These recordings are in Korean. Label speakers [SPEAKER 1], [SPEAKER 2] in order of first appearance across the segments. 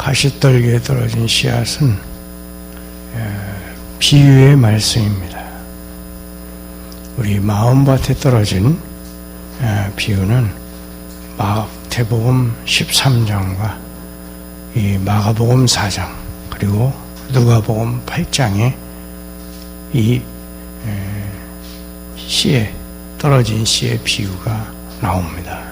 [SPEAKER 1] 가시떨기에 떨어진 씨앗은 비유의 말씀입니다. 우리 마음밭에 떨어진 비유는 마태복음 13장과 이 마가복음 4장 그리고 누가복음 8장에 이 씨에 떨어진 씨의 비유가 나옵니다.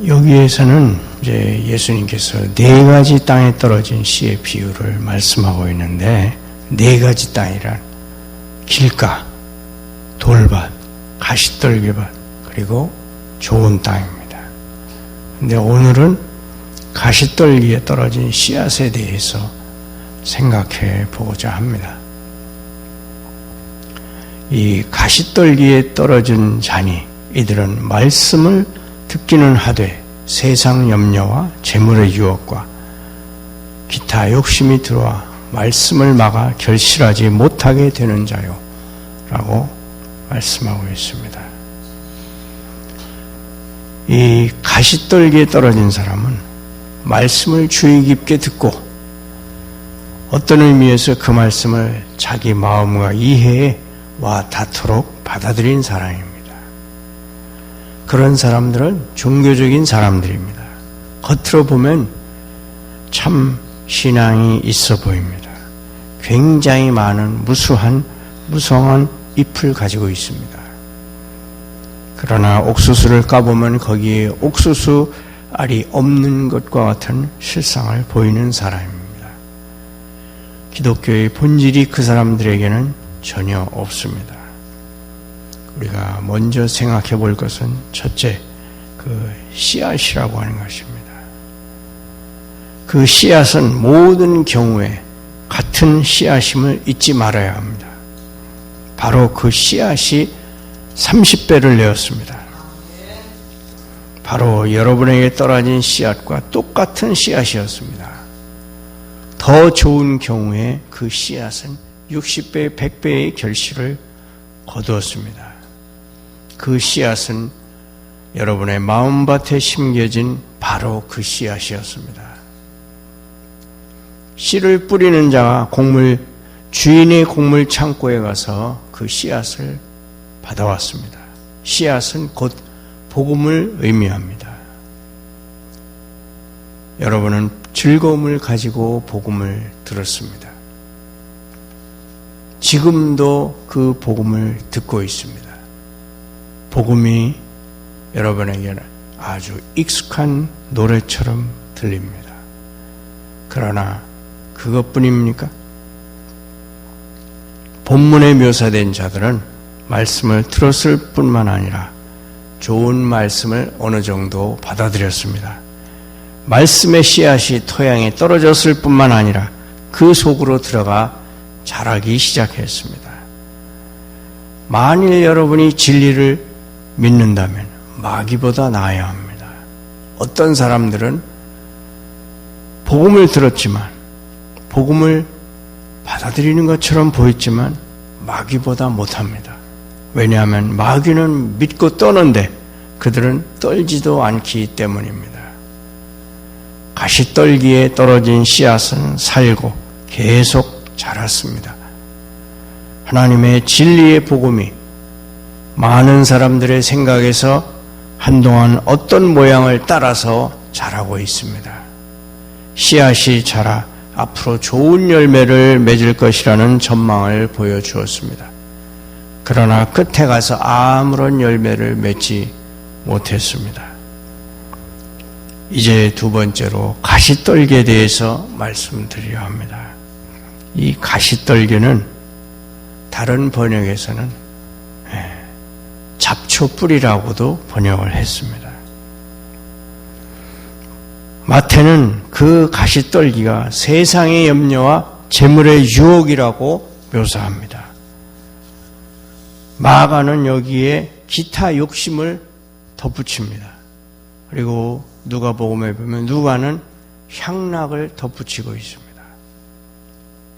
[SPEAKER 1] 여기에서는 이제 예수님께서 네 가지 땅에 떨어진 씨의 비유를 말씀하고 있는데, 네 가지 땅이란 길가, 돌밭, 가시떨기밭, 그리고 좋은 땅입니다. 근데 오늘은 가시떨기에 떨어진 씨앗에 대해서 생각해 보고자 합니다. 이 가시떨기에 떨어진 자니 이들은 말씀을 듣기는 하되 세상 염려와 재물의 유혹과 기타 욕심이 들어와 말씀을 막아 결실하지 못하게 되는 자요 라고 말씀하고 있습니다. 이 가시떨기에 떨어진 사람은 말씀을 주의 깊게 듣고 어떤 의미에서 그 말씀을 자기 마음과 이해에 와 닿도록 받아들인 사람입니다. 그런 사람들은 종교적인 사람들입니다. 겉으로 보면 참 신앙이 있어 보입니다. 굉장히 많은 무성한 잎을 가지고 있습니다. 그러나 옥수수를 까보면 거기에 옥수수 알이 없는 것과 같은 실상을 보이는 사람입니다. 기독교의 본질이 그 사람들에게는 전혀 없습니다. 우리가 먼저 생각해 볼 것은 첫째, 그 씨앗이라고 하는 것입니다. 그 씨앗은 모든 경우에 같은 씨앗임을 잊지 말아야 합니다. 바로 그 씨앗이 30배를 내었습니다. 바로 여러분에게 떨어진 씨앗과 똑같은 씨앗이었습니다. 더 좋은 경우에 그 씨앗은 60배, 100배의 결실을 거두었습니다. 그 씨앗은 여러분의 마음밭에 심겨진 바로 그 씨앗이었습니다. 씨를 뿌리는 자가 주인의 곡물 창고에 가서 그 씨앗을 받아왔습니다. 씨앗은 곧 복음을 의미합니다. 여러분은 즐거움을 가지고 복음을 들었습니다. 지금도 그 복음을 듣고 있습니다. 복음이 여러분에게는 아주 익숙한 노래처럼 들립니다. 그러나 그것뿐입니까? 본문에 묘사된 자들은 말씀을 들었을 뿐만 아니라 좋은 말씀을 어느 정도 받아들였습니다. 말씀의 씨앗이 토양에 떨어졌을 뿐만 아니라 그 속으로 들어가 자라기 시작했습니다. 만일 여러분이 진리를 믿는다면 마귀보다 나아야 합니다. 어떤 사람들은 복음을 들었지만 복음을 받아들이는 것처럼 보였지만 마귀보다 못합니다. 왜냐하면 마귀는 믿고 떠는데 그들은 떨지도 않기 때문입니다. 가시떨기에 떨어진 씨앗은 살고 계속 자랐습니다. 하나님의 진리의 복음이 많은 사람들의 생각에서 한동안 어떤 모양을 따라서 자라고 있습니다. 씨앗이 자라 앞으로 좋은 열매를 맺을 것이라는 전망을 보여주었습니다. 그러나 끝에 가서 아무런 열매를 맺지 못했습니다. 이제 두 번째로 가시떨기에 대해서 말씀드려야 합니다. 이 가시떨기는 다른 번역에서는 잡초뿌리라고도 번역을 했습니다. 마태는 그 가시떨기가 세상의 염려와 재물의 유혹이라고 묘사합니다. 마가는 여기에 기타 욕심을 덧붙입니다. 그리고 누가복음에 보면 누가는 향락을 덧붙이고 있습니다.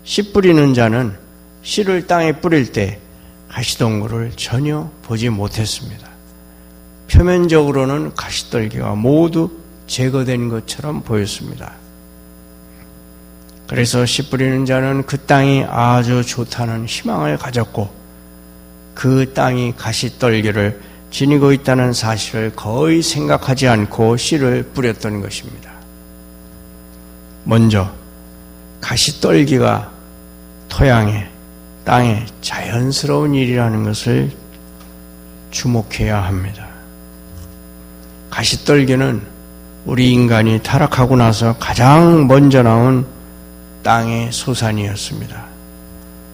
[SPEAKER 1] 씨 뿌리는 자는 씨를 땅에 뿌릴 때 가시덩굴을 전혀 보지 못했습니다. 표면적으로는 가시떨기가 모두 제거된 것처럼 보였습니다. 그래서 씨 뿌리는 자는 그 땅이 아주 좋다는 희망을 가졌고 그 땅이 가시떨기를 지니고 있다는 사실을 거의 생각하지 않고 씨를 뿌렸던 것입니다. 먼저 가시떨기가 토양에, 땅에 자연스러운 일이라는 것을 주목해야 합니다. 가시떨기는 우리 인간이 타락하고 나서 가장 먼저 나온 땅의 소산이었습니다.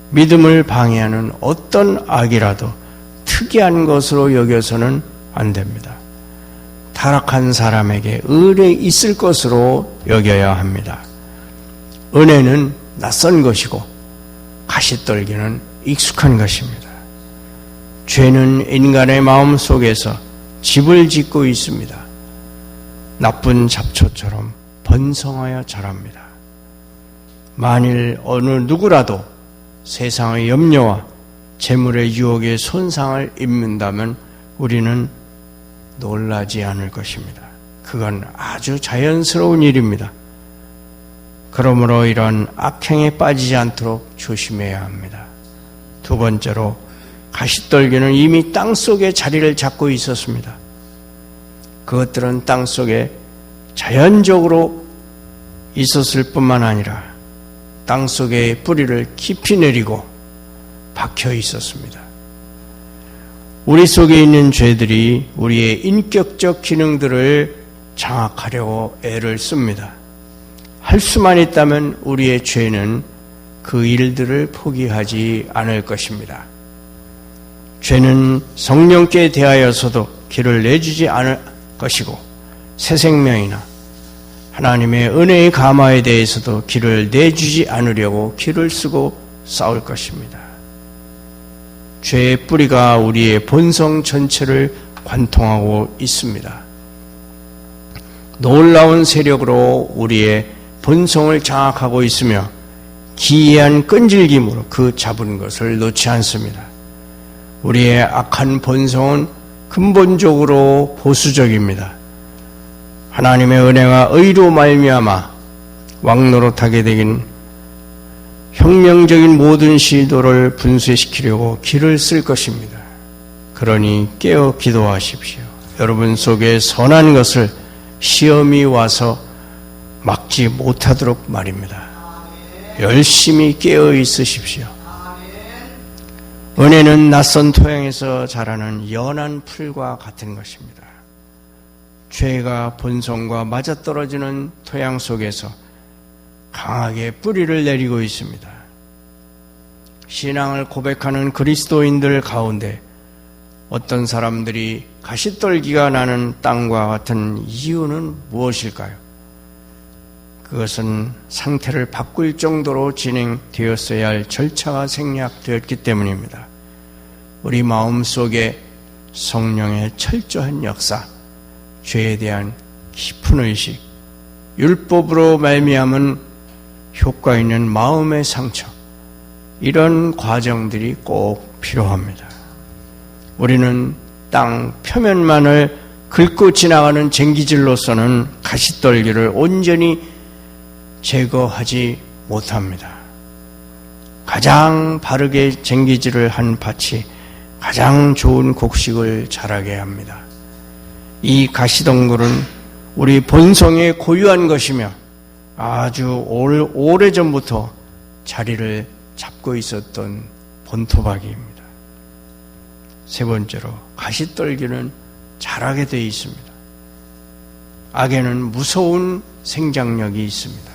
[SPEAKER 1] 믿음을 방해하는 어떤 악이라도 특이한 것으로 여겨서는 안 됩니다. 타락한 사람에게 은혜 있을 것으로 여겨야 합니다. 은혜는 낯선 것이고 가시떨기는 익숙한 것입니다. 죄는 인간의 마음 속에서 집을 짓고 있습니다. 나쁜 잡초처럼 번성하여 자랍니다. 만일 어느 누구라도 세상의 염려와 재물의 유혹에 손상을 입는다면 우리는 놀라지 않을 것입니다. 그건 아주 자연스러운 일입니다. 그러므로 이런 악행에 빠지지 않도록 조심해야 합니다. 두 번째로 가시떨기는 이미 땅속에 자리를 잡고 있었습니다. 그것들은 땅속에 자연적으로 있었을 뿐만 아니라 땅속에 뿌리를 깊이 내리고 박혀 있었습니다. 우리 속에 있는 죄들이 우리의 인격적 기능들을 장악하려고 애를 씁니다. 할 수만 있다면 우리의 죄는 그 일들을 포기하지 않을 것입니다. 죄는 성령께 대하여서도 길을 내주지 않을 것이고 새 생명이나 하나님의 은혜의 감화에 대해서도 길을 내주지 않으려고 길을 쓰고 싸울 것입니다. 죄의 뿌리가 우리의 본성 전체를 관통하고 있습니다. 놀라운 세력으로 우리의 본성을 장악하고 있으며 기이한 끈질김으로 그 잡은 것을 놓지 않습니다. 우리의 악한 본성은 근본적으로 보수적입니다. 하나님의 은혜와 의로 말미암아 왕노릇하게 되긴 혁명적인 모든 시도를 분쇄시키려고 길을 쓸 것입니다. 그러니 깨어 기도하십시오. 여러분 속에 선한 것을 시험이 와서 막지 못하도록 말입니다. 열심히 깨어 있으십시오. 은혜는 낯선 토양에서 자라는 연한 풀과 같은 것입니다. 죄가 본성과 맞아떨어지는 토양 속에서 강하게 뿌리를 내리고 있습니다. 신앙을 고백하는 그리스도인들 가운데 어떤 사람들이 가시떨기가 나는 땅과 같은 이유는 무엇일까요? 그것은 상태를 바꿀 정도로 진행되었어야 할 절차가 생략되었기 때문입니다. 우리 마음속에 성령의 철저한 역사, 죄에 대한 깊은 의식, 율법으로 말미암은 효과 있는 마음의 상처, 이런 과정들이 꼭 필요합니다. 우리는 땅 표면만을 긁고 지나가는 쟁기질로서는 가시떨기를 온전히 제거하지 못합니다. 가장 바르게 쟁기질을 한 밭이 가장 좋은 곡식을 자라게 합니다. 이 가시덩굴은 우리 본성에 고유한 것이며 아주 오래전부터 자리를 잡고 있었던 본토박이입니다. 세 번째로 가시떨기는 자라게 되어 있습니다. 악에는 무서운 생장력이 있습니다.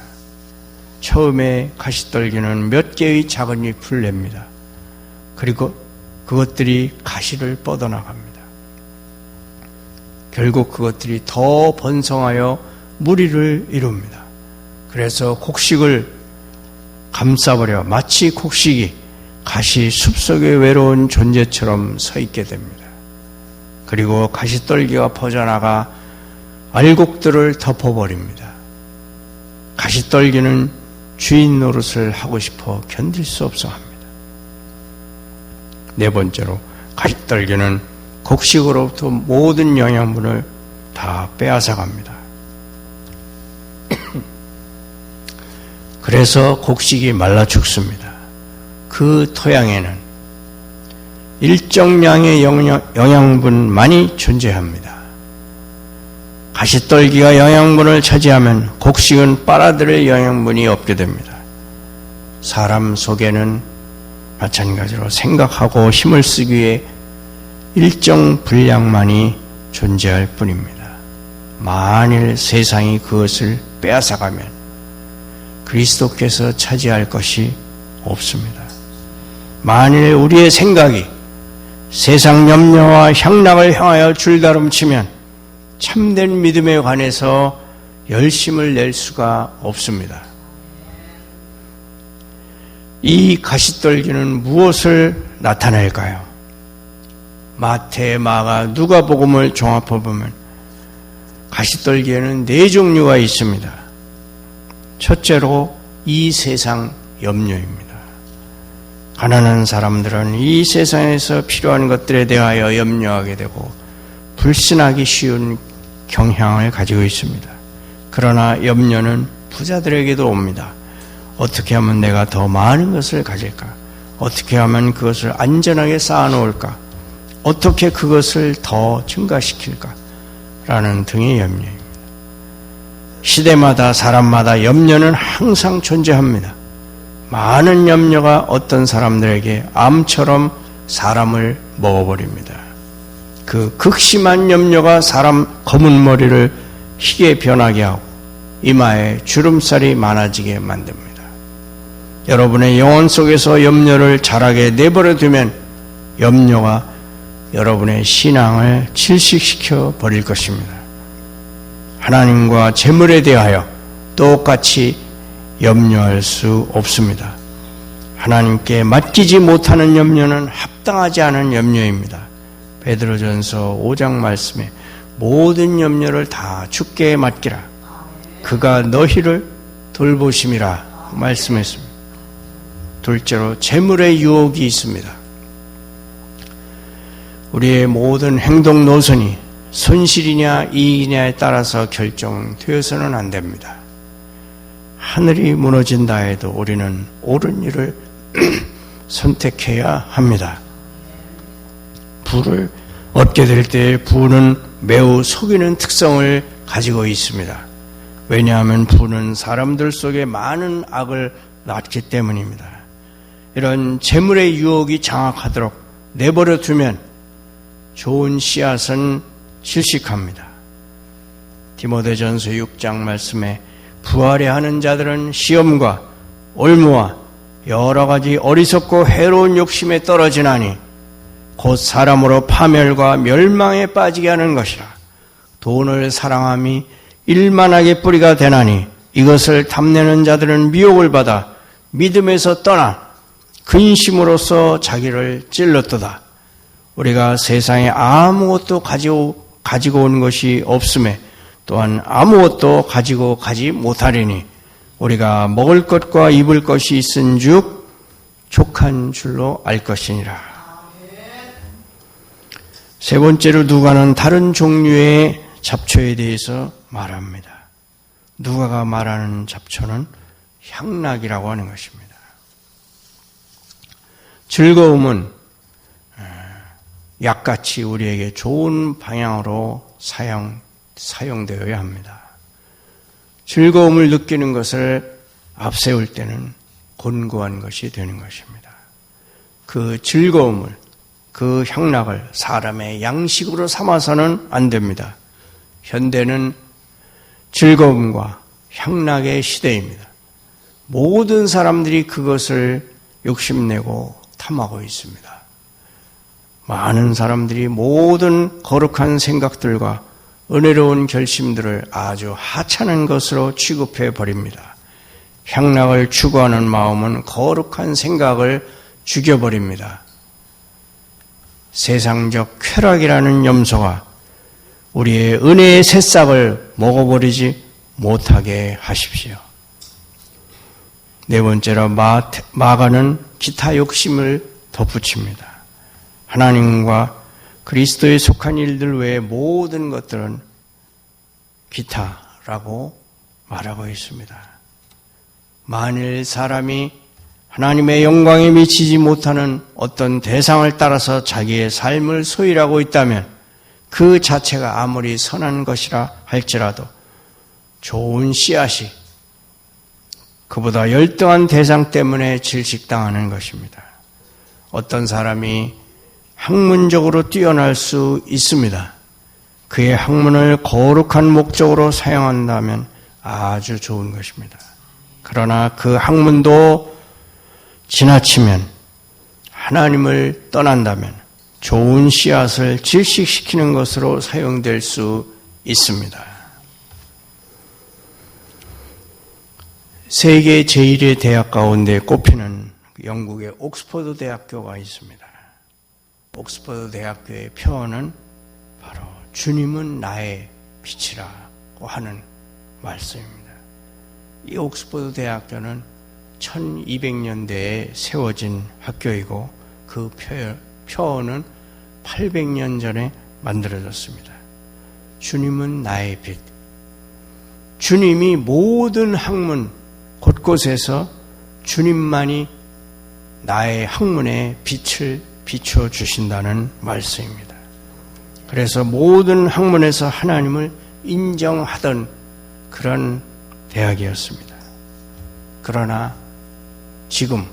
[SPEAKER 1] 처음에 가시떨기는 몇 개의 작은 잎을 냅니다. 그리고 그것들이 가시를 뻗어나갑니다. 결국 그것들이 더 번성하여 무리를 이룹니다. 그래서 곡식을 감싸버려 마치 곡식이 가시 숲속의 외로운 존재처럼 서 있게 됩니다. 그리고 가시떨기가 퍼져나가 알곡들을 덮어버립니다. 가시떨기는 주인 노릇을 하고 싶어 견딜 수 없어 합니다. 네 번째로 가시떨기는 곡식으로부터 모든 영양분을 다 빼앗아 갑니다. 그래서 곡식이 말라 죽습니다. 그 토양에는 일정량의 영양분만이 존재합니다. 가시떨기가 영양분을 차지하면 곡식은 빨아들일 영양분이 없게 됩니다. 사람 속에는 마찬가지로 생각하고 힘을 쓰기 위해 일정 분량만이 존재할 뿐입니다. 만일 세상이 그것을 빼앗아가면 그리스도께서 차지할 것이 없습니다. 만일 우리의 생각이 세상 염려와 향락을 향하여 줄다름치면 참된 믿음에 관해서 열심을 낼 수가 없습니다. 이 가시떨기는 무엇을 나타낼까요? 마태, 마가, 누가복음을 종합해보면 가시떨기에는 4종류가 있습니다. 첫째로 이 세상 염려입니다. 가난한 사람들은 이 세상에서 필요한 것들에 대하여 염려하게 되고 불신하기 쉬운 경향을 가지고 있습니다. 그러나 염려는 부자들에게도 옵니다. 어떻게 하면 내가 더 많은 것을 가질까? 어떻게 하면 그것을 안전하게 쌓아놓을까? 어떻게 그것을 더 증가시킬까? 라는 등의 염려입니다. 시대마다 사람마다 염려는 항상 존재합니다. 많은 염려가 어떤 사람들에게 암처럼 사람을 먹어버립니다. 그 극심한 염려가 사람 검은 머리를 희게 변하게 하고 이마에 주름살이 많아지게 만듭니다. 여러분의 영혼 속에서 염려를 자라게 내버려 두면 염려가 여러분의 신앙을 질식시켜 버릴 것입니다. 하나님과 재물에 대하여 똑같이 염려할 수 없습니다. 하나님께 맡기지 못하는 염려는 합당하지 않은 염려입니다. 베드로전서 5장 말씀에 모든 염려를 다 주께 맡기라. 그가 너희를 돌보심이라 말씀했습니다. 둘째로 재물의 유혹이 있습니다. 우리의 모든 행동 노선이 손실이냐 이익이냐에 따라서 결정되어서는 안 됩니다. 하늘이 무너진다 해도 우리는 옳은 일을 선택해야 합니다. 부를 얻게 될 때 부는 매우 속이는 특성을 가지고 있습니다. 왜냐하면 부는 사람들 속에 많은 악을 낳기 때문입니다. 이런 재물의 유혹이 장악하도록 내버려 두면 좋은 씨앗은 실식합니다. 디모데전서 6장 말씀에 부활해하는 자들은 시험과 올무와 여러 가지 어리석고 해로운 욕심에 떨어지나니 곧 사람으로 파멸과 멸망에 빠지게 하는 것이라. 돈을 사랑함이 일만하게 뿌리가 되나니 이것을 탐내는 자들은 미혹을 받아 믿음에서 떠나 근심으로써 자기를 찔렀도다. 우리가 세상에 아무것도 가지고 온 것이 없음에 또한 아무것도 가지고 가지 못하리니 우리가 먹을 것과 입을 것이 있은즉 족한 줄로 알 것이니라. 세 번째로 누가는 다른 종류의 잡초에 대해서 말합니다. 누가가 말하는 잡초는 향락이라고 하는 것입니다. 즐거움은 약같이 우리에게 좋은 방향으로 사용되어야 합니다. 즐거움을 느끼는 것을 앞세울 때는 곤고한 것이 되는 것입니다. 그 즐거움을, 그 향락을 사람의 양식으로 삼아서는 안 됩니다. 현대는 즐거움과 향락의 시대입니다. 모든 사람들이 그것을 욕심내고 탐하고 있습니다. 많은 사람들이 모든 거룩한 생각들과 은혜로운 결심들을 아주 하찮은 것으로 취급해 버립니다. 향락을 추구하는 마음은 거룩한 생각을 죽여버립니다. 세상적 쾌락이라는 염소가 우리의 은혜의 새싹을 먹어버리지 못하게 하십시오. 네 번째로 마가는 기타 욕심을 덧붙입니다. 하나님과 그리스도에 속한 일들 외의 모든 것들은 기타라고 말하고 있습니다. 만일 사람이 하나님의 영광에 미치지 못하는 어떤 대상을 따라서 자기의 삶을 소유하고 있다면 그 자체가 아무리 선한 것이라 할지라도 좋은 씨앗이 그보다 열등한 대상 때문에 질식당하는 것입니다. 어떤 사람이 학문적으로 뛰어날 수 있습니다. 그의 학문을 거룩한 목적으로 사용한다면 아주 좋은 것입니다. 그러나 그 학문도 지나치면 하나님을 떠난다면 좋은 씨앗을 질식시키는 것으로 사용될 수 있습니다. 세계 제1의 대학 가운데 꼽히는 영국의 옥스퍼드 대학교가 있습니다. 옥스퍼드 대학교의 표어는 바로 주님은 나의 빛이라고 하는 말씀입니다. 이 옥스퍼드 대학교는 1200년대에 세워진 학교이고 그 표어는 800년 전에 만들어졌습니다. 주님은 나의 빛. 주님이 모든 학문 곳곳에서 주님만이 나의 학문에 빛을 비춰주신다는 말씀입니다. 그래서 모든 학문에서 하나님을 인정하던 그런 대학이었습니다. 그러나 지금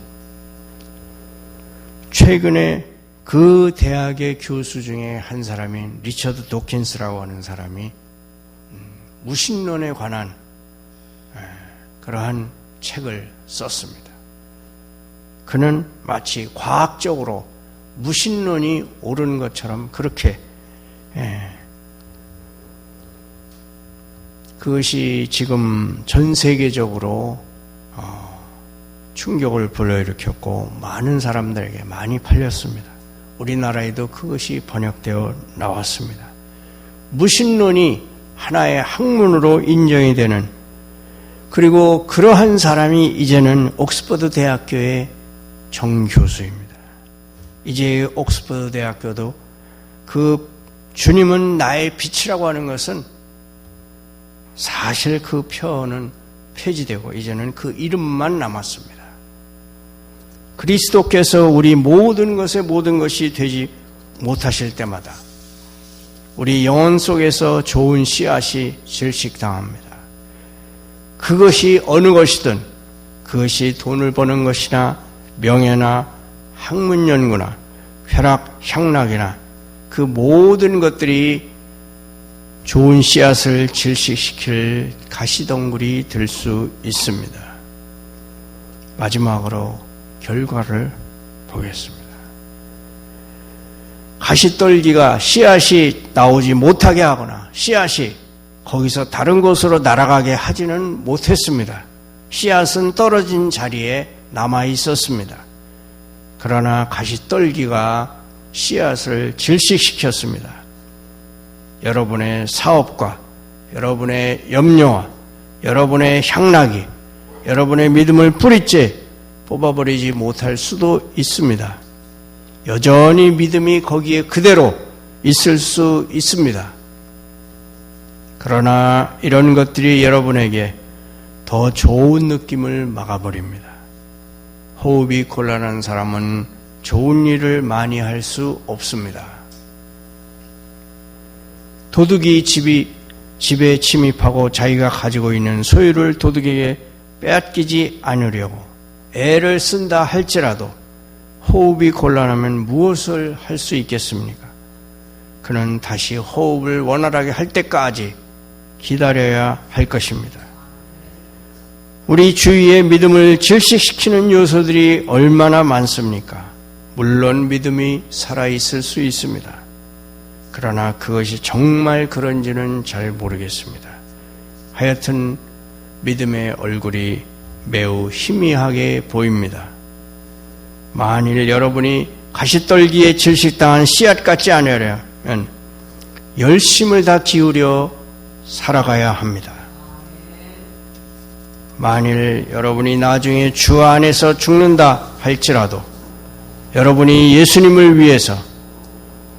[SPEAKER 1] 최근에 그 대학의 교수 중에 한 사람인 리처드 도킨스라고 하는 사람이 무신론에 관한 그러한 책을 썼습니다. 그는 마치 과학적으로 무신론이 옳은 것처럼 그렇게 그것이 지금 전 세계적으로 충격을 불러일으켰고 많은 사람들에게 많이 팔렸습니다. 우리나라에도 그것이 번역되어 나왔습니다. 무신론이 하나의 학문으로 인정이 되는, 그리고 그러한 사람이 이제는 옥스퍼드 대학교의 정교수입니다. 이제 옥스퍼드 대학교도 그 주님은 나의 빛이라고 하는 것은 사실 그 표현은 폐지되고 이제는 그 이름만 남았습니다. 그리스도께서 우리 모든 것에 모든 것이 되지 못하실 때마다 우리 영혼 속에서 좋은 씨앗이 질식당합니다. 그것이 어느 것이든, 그것이 돈을 버는 것이나 명예나 학문 연구나 쾌락, 향락이나 그 모든 것들이 좋은 씨앗을 질식시킬 가시덩굴이 될 수 있습니다. 마지막으로 결과를 보겠습니다. 가시떨기가 씨앗이 나오지 못하게 하거나 씨앗이 거기서 다른 곳으로 날아가게 하지는 못했습니다. 씨앗은 떨어진 자리에 남아 있었습니다. 그러나 가시떨기가 씨앗을 질식시켰습니다. 여러분의 사업과 여러분의 염려와 여러분의 향락이 여러분의 믿음을 뿌리째 뽑아버리지 못할 수도 있습니다. 여전히 믿음이 거기에 그대로 있을 수 있습니다. 그러나 이런 것들이 여러분에게 더 좋은 느낌을 막아버립니다. 호흡이 곤란한 사람은 좋은 일을 많이 할 수 없습니다. 도둑이 집에 침입하고 자기가 가지고 있는 소유를 도둑에게 빼앗기지 않으려고 애를 쓴다 할지라도 호흡이 곤란하면 무엇을 할 수 있겠습니까? 그는 다시 호흡을 원활하게 할 때까지 기다려야 할 것입니다. 우리 주위에 믿음을 질식시키는 요소들이 얼마나 많습니까? 물론 믿음이 살아있을 수 있습니다. 그러나 그것이 정말 그런지는 잘 모르겠습니다. 하여튼 믿음의 얼굴이 매우 희미하게 보입니다. 만일 여러분이 가시떨기에 질식당한 씨앗 같지 않으려면 열심을 다 기울여 살아가야 합니다. 만일 여러분이 나중에 주 안에서 죽는다 할지라도 여러분이 예수님을 위해서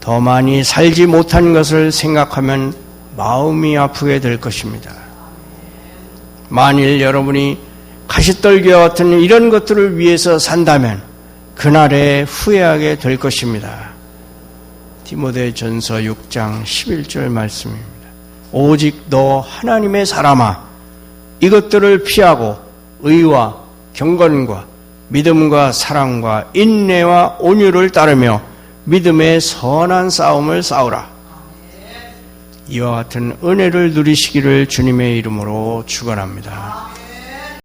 [SPEAKER 1] 더 많이 살지 못한 것을 생각하면 마음이 아프게 될 것입니다. 만일 여러분이 가시떨기와 같은 이런 것들을 위해서 산다면 그날에 후회하게 될 것입니다. 디모데전서 6장 11절 말씀입니다. 오직 너 하나님의 사람아, 이것들을 피하고 의와 경건과 믿음과 사랑과 인내와 온유를 따르며 믿음의 선한 싸움을 싸우라. 이와 같은 은혜를 누리시기를 주님의 이름으로 축원합니다.